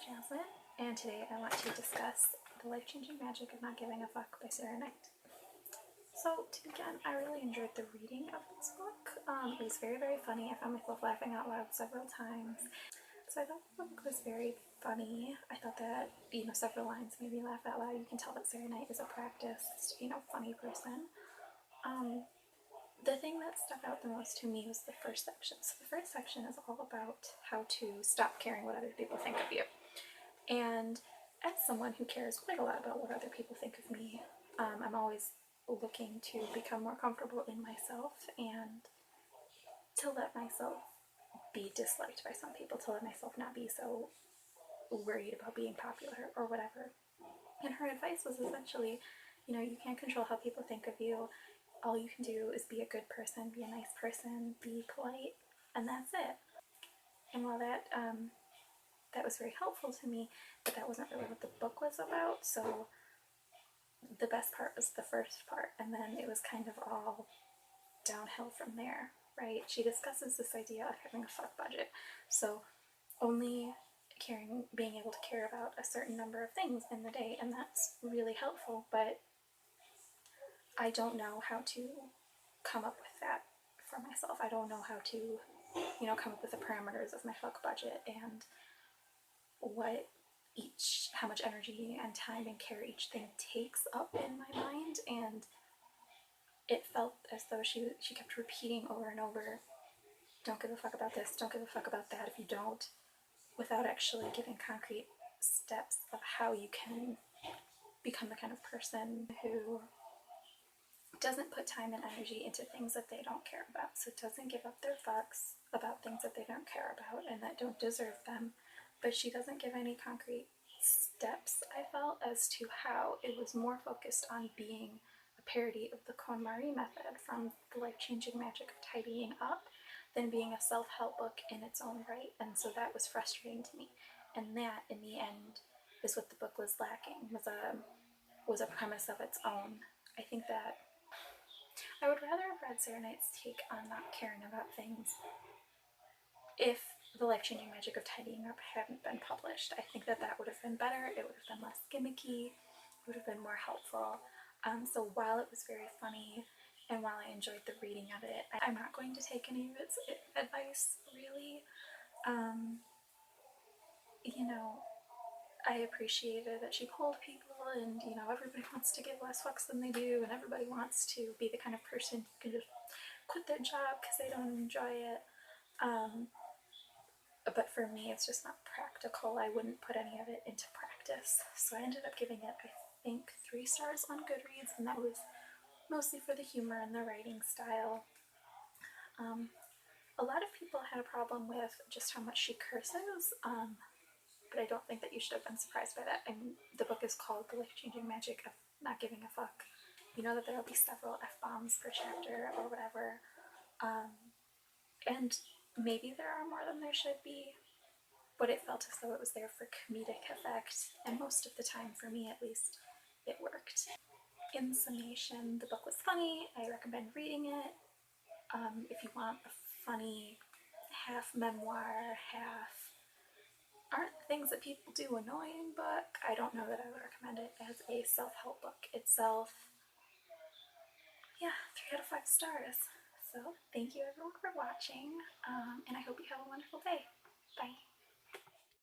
Jasmine, and today I want to discuss The Life-Changing Magic of Not Giving a Fuck by Sarah Knight. So, to begin, I really enjoyed the reading of this book. It was very, very funny. I found myself laughing out loud several times. So I thought the book was very funny. I thought that, several lines made me laugh out loud. You can tell that Sarah Knight is a practiced, funny person. The thing that stuck out the most to me was the first section. So the first section is all about how to stop caring what other people think of you. And as someone who cares quite a lot about what other people think of me, I'm always looking to become more comfortable in myself and to let myself be disliked by some people, to let myself not be so worried about being popular or whatever. And her advice was essentially, you can't control how people think of you. All you can do is be a good person, be a nice person, be polite, and that's it. And while that was very helpful to me, but that wasn't really what the book was about. So the best part was the first part, and then it was kind of all downhill from there, right? She discusses this idea of having a fuck budget. So only being able to care about a certain number of things in the day, and that's really helpful, but I don't know how to come up with that for myself. I don't know how to, come up with the parameters of my fuck budget and how much energy and time and care each thing takes up in my mind. And it felt as though she kept repeating over and over, don't give a fuck about this, don't give a fuck about that. If you don't, without actually giving concrete steps of how you can become the kind of person who doesn't put time and energy into things that they don't care about. So doesn't give up their fucks about things that they don't care about and that don't deserve them. But she doesn't give any concrete steps, I felt, as to how. It was more focused on being a parody of the KonMari method from The Life-Changing Magic of Tidying Up than being a self-help book in its own right. And so that was frustrating to me. And that, in the end, is what the book was lacking, was a premise of its own. I think that I would rather have read Sarah Knight's take on not caring about things if The Life-Changing Magic of Tidying Up hadn't been published. I think that would have been better. It would have been less gimmicky. It would have been more helpful. So while it was very funny and while I enjoyed the reading of it, I'm not going to take any of its advice, really. I appreciated that she polled people, and everybody wants to give less fucks than they do, and everybody wants to be the kind of person who can just quit their job because they don't enjoy it. But for me, it's just not practical. I wouldn't put any of it into practice. So I ended up giving it, I think, 3 stars on Goodreads, and that was mostly for the humor and the writing style. A lot of people had a problem with just how much she curses, but I don't think that you should have been surprised by that. The book is called The Life-Changing Magic of Not Giving a Fuck. You know that there will be several F-bombs per chapter or whatever. And maybe there are more than there should be, but it felt as though it was there for comedic effect, and most of the time, for me at least, it worked. In summation, the book was funny. I recommend reading it. If you want a funny, half memoir, half aren't things that people do annoying book, I don't know that I would recommend it as a self-help book itself. Yeah, 3 out of 5 stars. So thank you everyone for watching, and I